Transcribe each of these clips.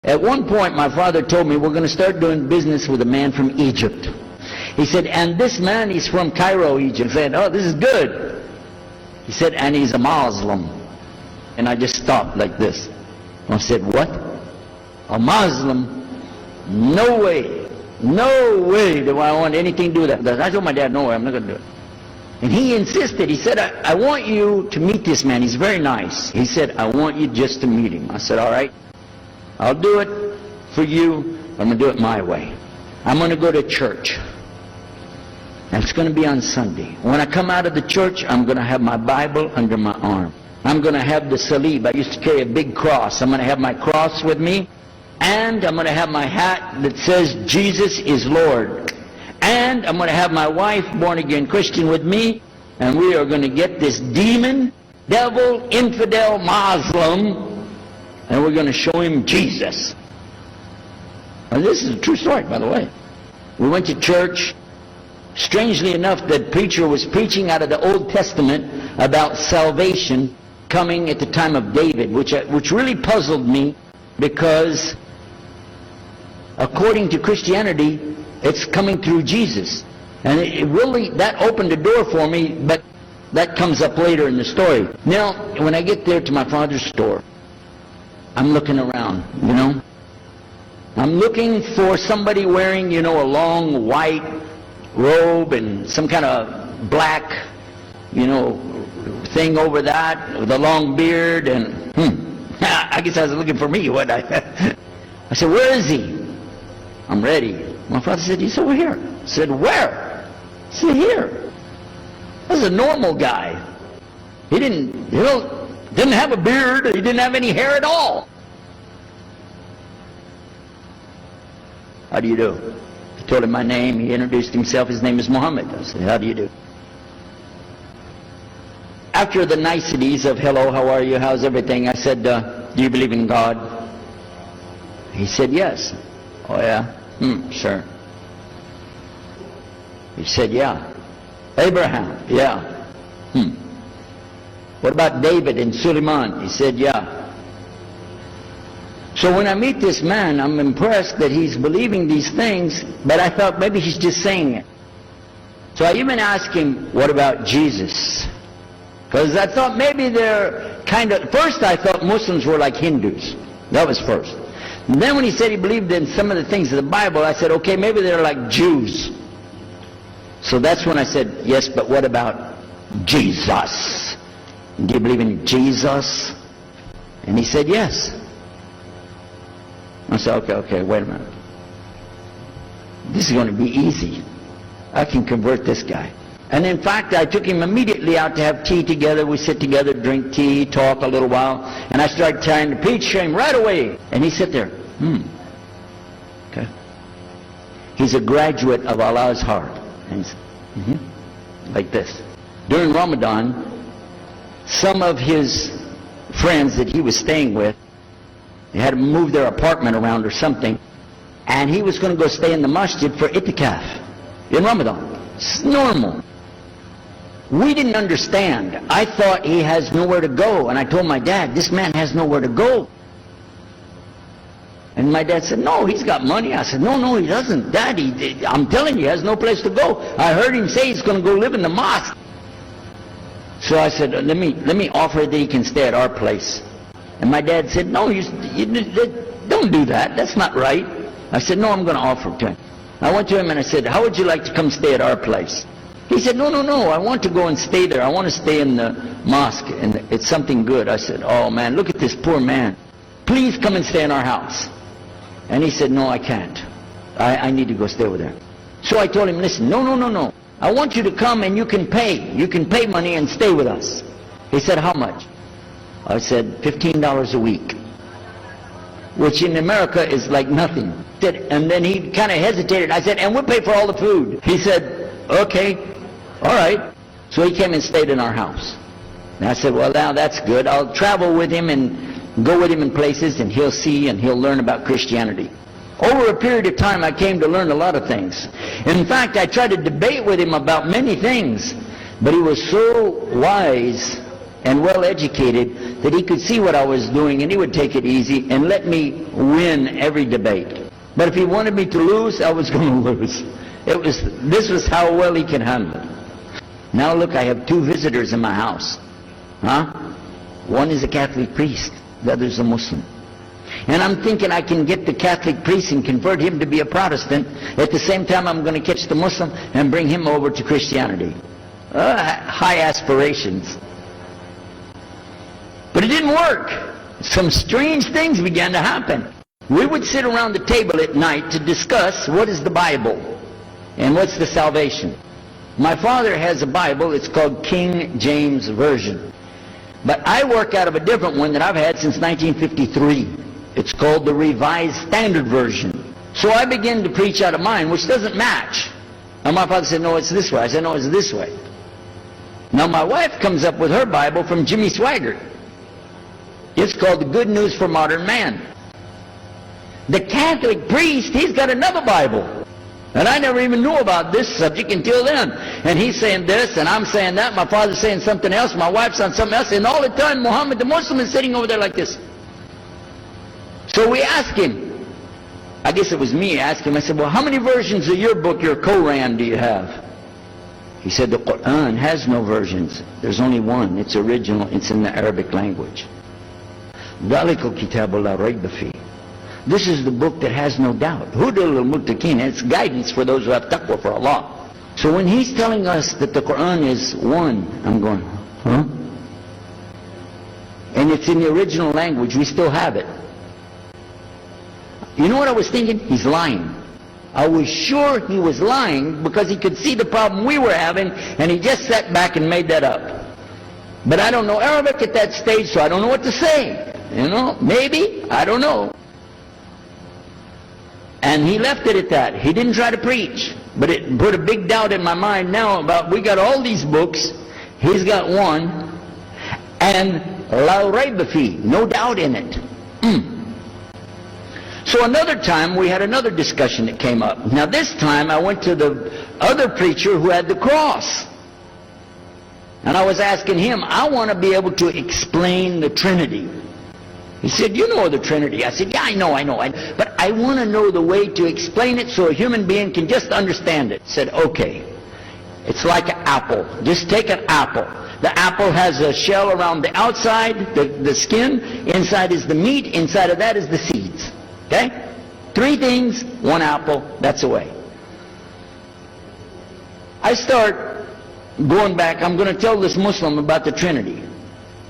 At one point, my father told me, we're going to start doing business with a man from Egypt. He said, and this man, he's from Cairo, Egypt. I said, oh, this is good. He said, and he's a Muslim. And I just stopped like this. I said, what? A Muslim? No way. No way do I want anything to do with that. I told my dad, no way, I'm not going to do it. And he insisted. He said, I want you to meet this man. He's very nice. He said, I want you just to meet him. I said, all right. I'll do it for you. I'm going to do it my way. I'm going to go to church. And it's going to be on Sunday. When I come out of the church, I'm going to have my Bible under my arm. I'm going to have the salib. I used to carry a big cross. I'm going to have my cross with me. And I'm going to have my hat that says, Jesus is Lord. And I'm going to have my wife, born-again Christian, with me. And we are going to get this demon, devil, infidel, Muslim, and we're going to show him Jesus. And this is a true story, by the way. We went to church. Strangely enough, the preacher was preaching out of the Old Testament about salvation coming at the time of David, which really puzzled me, because according to Christianity, it's coming through Jesus. And it really, that opened the door for me, but that comes up later in the story. Now, when I get there to my father's store, I'm looking around, you know. I'm looking for somebody wearing, you know, a long white robe and some kind of black, you know, thing over that, with a long beard, and I guess I was looking for me, what I said, where is he? I'm ready. My father said, he's over here. I said, where? I said, here. This is a normal guy. He didn't have a beard. He didn't have any hair at all. How do you do? I told him my name. He introduced himself. His name is Muhammad. I said, how do you do? After the niceties of hello, how are you, how's everything, I said, do you believe in God? He said, yes. Oh yeah? Sure. He said, yeah. Abraham? Yeah. What about David and Suleiman? He said, yeah. So when I meet this man, I'm impressed that he's believing these things, but I thought maybe he's just saying it. So I even asked him, what about Jesus? Because I thought maybe they're kind of, first I thought Muslims were like Hindus. That was first. And then when he said he believed in some of the things of the Bible, I said, okay, maybe they're like Jews. So that's when I said, yes, but what about Jesus? Do you believe in Jesus? And he said, yes. I said, okay, wait a minute. This is going to be easy. I can convert this guy. And in fact, I took him immediately out to have tea together. We sit together, drink tea, talk a little while. And I started trying to preach to him right away. And he sat there. Okay. He's a graduate of Allah's heart. And he's like this. During Ramadan, some of his friends that he was staying with, they had to move their apartment around or something. And he was going to go stay in the masjid for itikaf in Ramadan. It's normal. We didn't understand. I thought he has nowhere to go. And I told my dad, this man has nowhere to go. And my dad said, no, he's got money. I said, no, he doesn't. Dad, I'm telling you, he has no place to go. I heard him say he's going to go live in the mosque. So I said, let me offer that he can stay at our place. And my dad said, no, you don't do that. That's not right. I said, no, I'm going to offer it to him. I went to him and I said, how would you like to come stay at our place? He said, no, I want to go and stay there. I want to stay in the mosque, and it's something good. I said, oh man, look at this poor man. Please come and stay in our house. And he said, no, I can't. I need to go stay with her. So I told him, listen, no. I want you to come and you can pay. You can pay money and stay with us. He said, how much? I said, $15 a week. Which in America is like nothing. And then he kind of hesitated. I said, and we'll pay for all the food. He said, okay, all right. So he came and stayed in our house. And I said, well, now that's good. I'll travel with him and go with him in places, and he'll see and he'll learn about Christianity. Over a period of time, I came to learn a lot of things. In fact, I tried to debate with him about many things, but he was so wise and well educated that he could see what I was doing and he would take it easy and let me win every debate. But if he wanted me to lose, I was going to lose. This was how well he could handle it. Now look, I have 2 visitors in my house. One is a Catholic priest, the other is a Muslim. And I'm thinking I can get the Catholic priest and convert him to be a Protestant. At the same time, I'm going to catch the Muslim and bring him over to Christianity. High aspirations. But it didn't work. Some strange things began to happen. We would sit around the table at night to discuss what is the Bible and what's the salvation. My father has a Bible, it's called King James Version. But I work out of a different one that I've had since 1953. It's called the Revised Standard Version. So I began to preach out of mine, which doesn't match. And my father said, no, it's this way. I said, no, it's this way. Now my wife comes up with her Bible from Jimmy Swaggart. It's called the Good News for Modern Man. The Catholic priest, he's got another Bible. And I never even knew about this subject until then. And he's saying this, and I'm saying that. My father's saying something else, my wife's saying something else. And all the time, Muhammad the Muslim is sitting over there like this. So we asked him, I guess it was me, I asked him, I said, well, how many versions of your book, your Quran, do you have? He said, the Quran has no versions. There's only one. It's original. It's in the Arabic language. ذَلِكَ الْكِتَابُ لَا رَيْبَ فِيهِ. This is the book that has no doubt. Huda lil-muttaqin. It's guidance for those who have taqwa for Allah. So when he's telling us that the Quran is one, I'm going, huh? And it's in the original language. We still have it. You know what I was thinking? He's lying. I was sure he was lying because he could see the problem we were having, and he just sat back and made that up. But I don't know Arabic at that stage, so I don't know what to say. You know, maybe, I don't know. And he left it at that. He didn't try to preach. But it put a big doubt in my mind now about, we got all these books, he's got one, and la rayba fi, no doubt in it. So another time we had another discussion that came up. Now this time I went to the other preacher who had the cross. And I was asking him, I want to be able to explain the Trinity. He said, you know the Trinity. I said, yeah, I know. But I want to know the way to explain it so a human being can just understand it. He said, okay. It's like an apple. Just take an apple. The apple has a shell around the outside, the skin. Inside is the meat. Inside of that is the seeds. Okay? 3 things, 1 apple. That's the way. I start going back. I'm going to tell this Muslim about the Trinity.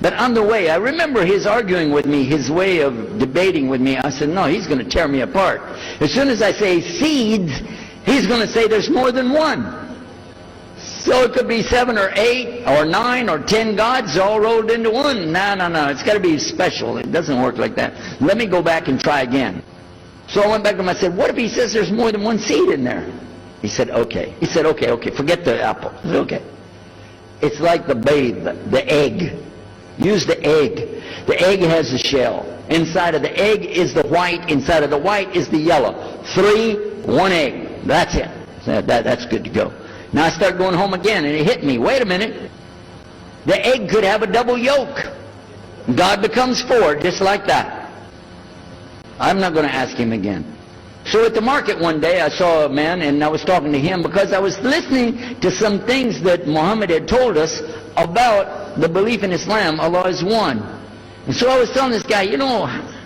But on the way, I remember his arguing with me, his way of debating with me. I said, no, he's going to tear me apart. As soon as I say seeds, he's going to say there's more than one. So it could be 7 or 8 or 9 or 10 gods all rolled into one. No. It's got to be special. It doesn't work like that. Let me go back and try again. So I went back to him. I said, what if he says there's more than one seed in there? He said, okay. He said, okay, forget the apple. I said, okay. It's like the babe, the egg. Use the egg. The egg has a shell. Inside of the egg is the white. Inside of the white is the yellow. 3, 1 egg. That's it. That's good to go. Now I start going home again, and it hit me. Wait a minute. The egg could have a double yolk. God becomes 4, just like that. I'm not going to ask him again. So at the market one day, I saw a man, and I was talking to him because I was listening to some things that Muhammad had told us about the belief in Islam. Allah is one. And so I was telling this guy, you know,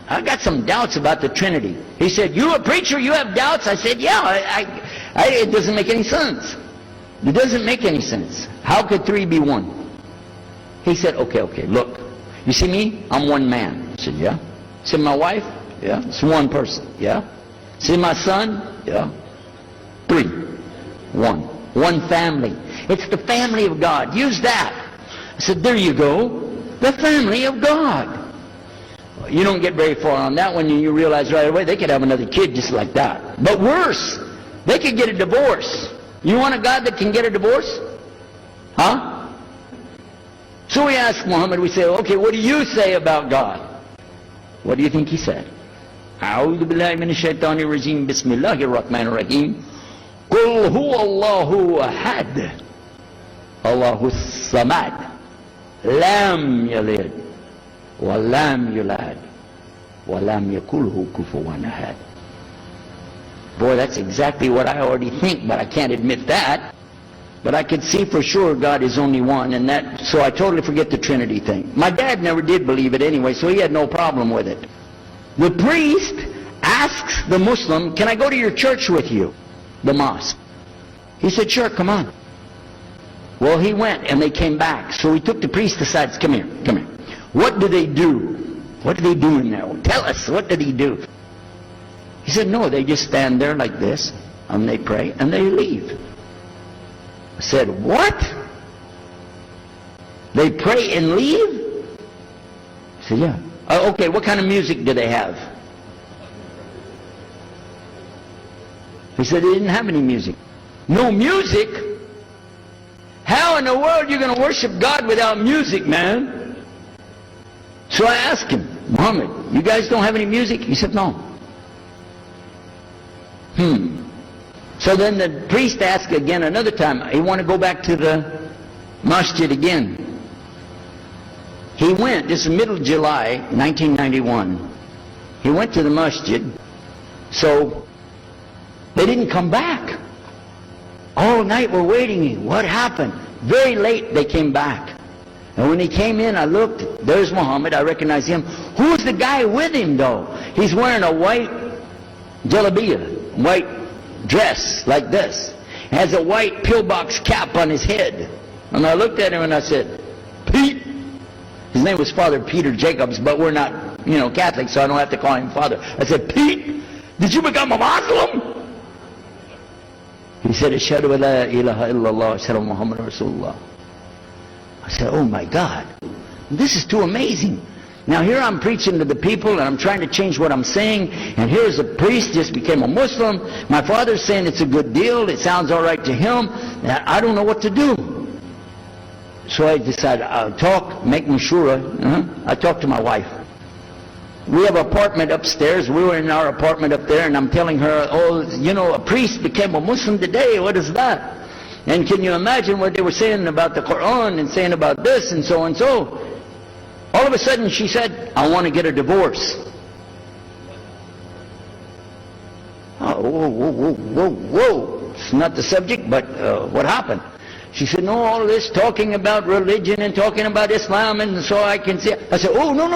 I got some doubts about the Trinity. He said, you a preacher, you have doubts? I said, yeah, it doesn't make any sense. It doesn't make any sense. How could 3 be 1? He said, okay, look. You see me? I'm one man. I said, yeah. See my wife? Yeah. It's one person. Yeah. See my son? Yeah. 3. 1. One family. It's the family of God. Use that. I said, there you go. The family of God. You don't get very far on that one, and you realize right away they could have another kid just like that. But worse, they could get a divorce. You want a God that can get a divorce? Huh? So we ask Muhammad, we say, okay, what do you say about God? What do you think he said? أعوذ بالله من الشيطان الرجيم بسم الله الرحمن الرحيم قل هو الله أحد الله الصمد lam yalid, wa lam yulad, wa lam yakulhu kufuwan ahad. Boy, that's exactly what I already think, but I can't admit that. But I could see for sure God is only one, and that, so I totally forget the Trinity thing. My dad never did believe it anyway, so he had no problem with it. The priest asks the Muslim, can I go to your church with you? The mosque. He said, sure, come on. Well, he went, and they came back. So he took the priest aside, come here, come here. What do they do? What do they do in there? Tell us, what did he do? He said, no, they just stand there like this, and they pray, and they leave. I said, what? They pray and leave? I said, yeah. Okay, what kind of music do they have? He said they didn't have any music. No music? How in the world are you going to worship God without music, man? So I asked him, Muhammad, you guys don't have any music? He said, no. So then the priest asked again another time, he wanted to go back to the masjid again. He went, this is middle of July, 1991. He went to the masjid, so they didn't come back. All night we're waiting. What happened? Very late they came back. And when he came in, I looked, there's Muhammad, I recognize him. Who's the guy with him though? He's wearing a white jalabiyah, white dress like this. Has a white pillbox cap on his head. And I looked at him and I said, Pete. His name was Father Peter Jacobs, but we're not, Catholic, so I don't have to call him Father. I said, Pete, did you become a Muslim? He said, Ashhadu an la ilaha illallah, Ashhadu Muhammad Rasulullah. I said, oh my God, this is too amazing. Now here I'm preaching to the people and I'm trying to change what I'm saying, and here's a priest just became a Muslim. My father's saying it's a good deal, it sounds all right to him, and I don't know what to do. So I decided I'll talk, make mashura. I talked to my wife. We have an apartment upstairs. We were in our apartment up there, and I'm telling her, oh, a priest became a Muslim today. What is that? And can you imagine what they were saying about the Quran and saying about this and so and so? All of a sudden she said, I want to get a divorce. Oh, whoa. It's not the subject, but what happened? She said, no, all this talking about religion and talking about Islam, and so I can see. I said, oh, no.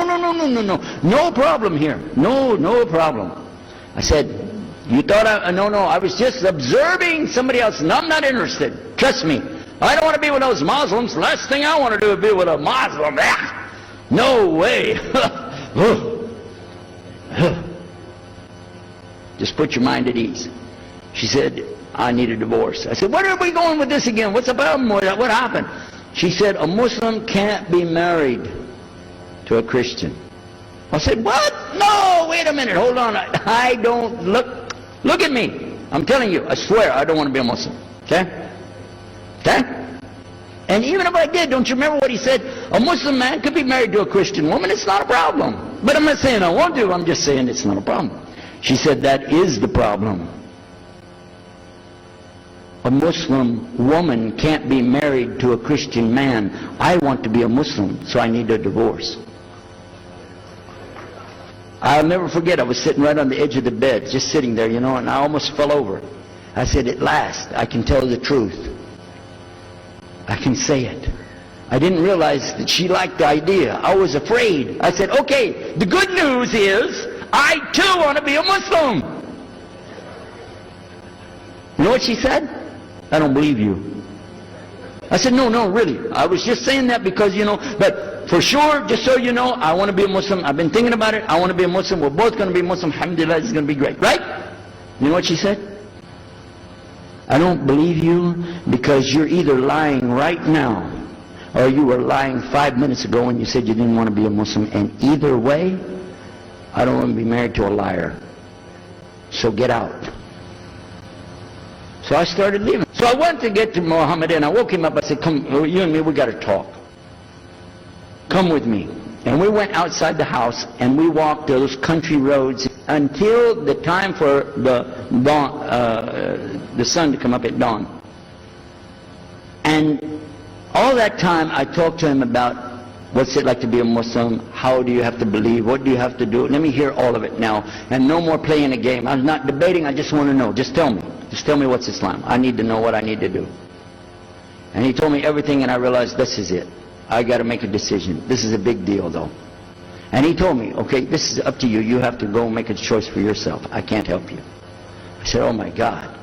No problem here. No problem. I said, you thought no, I was just observing somebody else, and I'm not interested. Trust me. I don't want to be with those Muslims. Last thing I want to do is be with a Muslim. No way. Just put your mind at ease. She said, I need a divorce. I said, where are we going with this again? What's the problem with that? What happened? She said, a Muslim can't be married to a Christian. I said, what? No, wait a minute, hold on. I don't, look at me. I'm telling you, I swear, I don't want to be a Muslim. Okay? And even if I did, don't you remember what he said? A Muslim man could be married to a Christian woman, it's not a problem. But I'm not saying I want to, I'm just saying it's not a problem. She said, that is the problem. A Muslim woman can't be married to a Christian man. I want to be a Muslim, so I need a divorce. I'll never forget, I was sitting right on the edge of the bed, just sitting there, and I almost fell over. I said, at last, I can tell the truth. I can say it. I didn't realize that she liked the idea. I was afraid. I said, okay, the good news is, I too want to be a Muslim. You know what she said? I don't believe you. I said, no, really. I was just saying that because, but for sure, just so you know, I want to be a Muslim. I've been thinking about it. I want to be a Muslim. We're both going to be Muslim. Alhamdulillah, this is going to be great. Right? You know what she said? I don't believe you because you're either lying right now or you were lying 5 minutes ago when you said you didn't want to be a Muslim. And either way, I don't want to be married to a liar. So get out. So I started leaving. So I went to get to Muhammad and I woke him up. I said, come, you and me, we got to talk. Come with me. And we went outside the house and we walked those country roads until the time for the dawn, the sun to come up at dawn. And all that time I talked to him about What's it like to be a Muslim? How do you have to believe? What do you have to do? Let me hear all of it now. And no more playing a game. I'm not debating. I just want to know. Just tell me. Just tell me what's Islam. I need to know what I need to do. And he told me everything, and I realized this is it. I got to make a decision. This is a big deal, though. And he told me, okay, this is up to you. You have to go make a choice for yourself. I can't help you. I said, oh my God.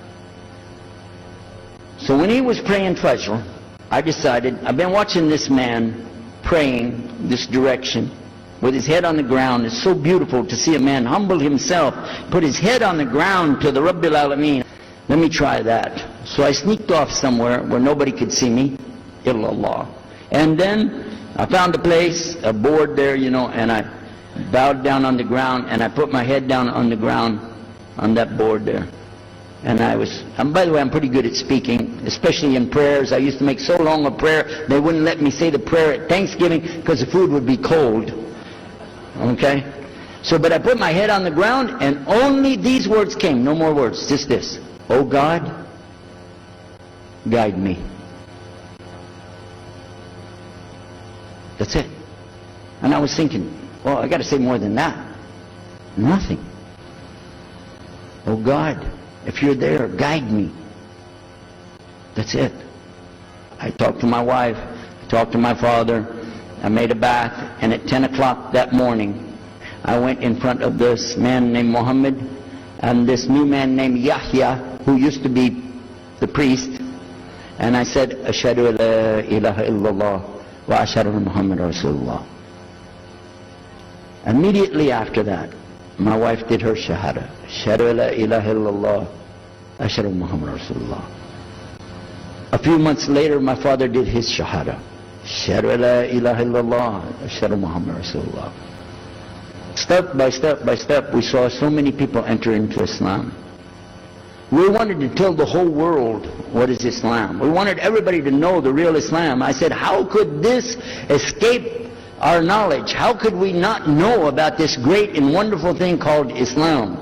So when he was praying Fajr, I decided, I've been watching this man praying this direction with his head on the ground. It's so beautiful to see a man humble himself, put his head on the ground to the Rabbil Alameen. Let me try that. So I sneaked off somewhere where nobody could see me, illallah. And then I found a place, a board there, you know, and I bowed down on the ground, and I put my head down on the ground on that board there. And by the way, I'm pretty good at speaking, especially in prayers. I used to make so long a prayer, they wouldn't let me say the prayer at Thanksgiving because the food would be cold. Okay? So, but I put my head on the ground, and only these words came, no more words, just this. Oh God, guide me. That's it. And I was thinking, well, I got to say more than that. Nothing. Oh God, if you're there, guide me. That's it. I talked to my wife, I talked to my father, I made a bath, and at 10 o'clock that morning, I went in front of this man named Muhammad and this new man named Yahya, who used to be the priest, and I said, Ashhadu la ilaha illallah wa ashhadu Muhammad Rasulullah. Immediately after that, my wife did her shahada. Ashhadu la ilaha illallah, ashhadu Muhammad Rasulullah. A few months later, my father did his shahada. Ashhadu la ilaha illallah, ashhadu Muhammad Rasulullah. Step by step by step, we saw so many people enter into Islam. We wanted to tell the whole world what is Islam. We wanted everybody to know the real Islam. I said, how could this escape our knowledge? How could we not know about this great and wonderful thing called Islam?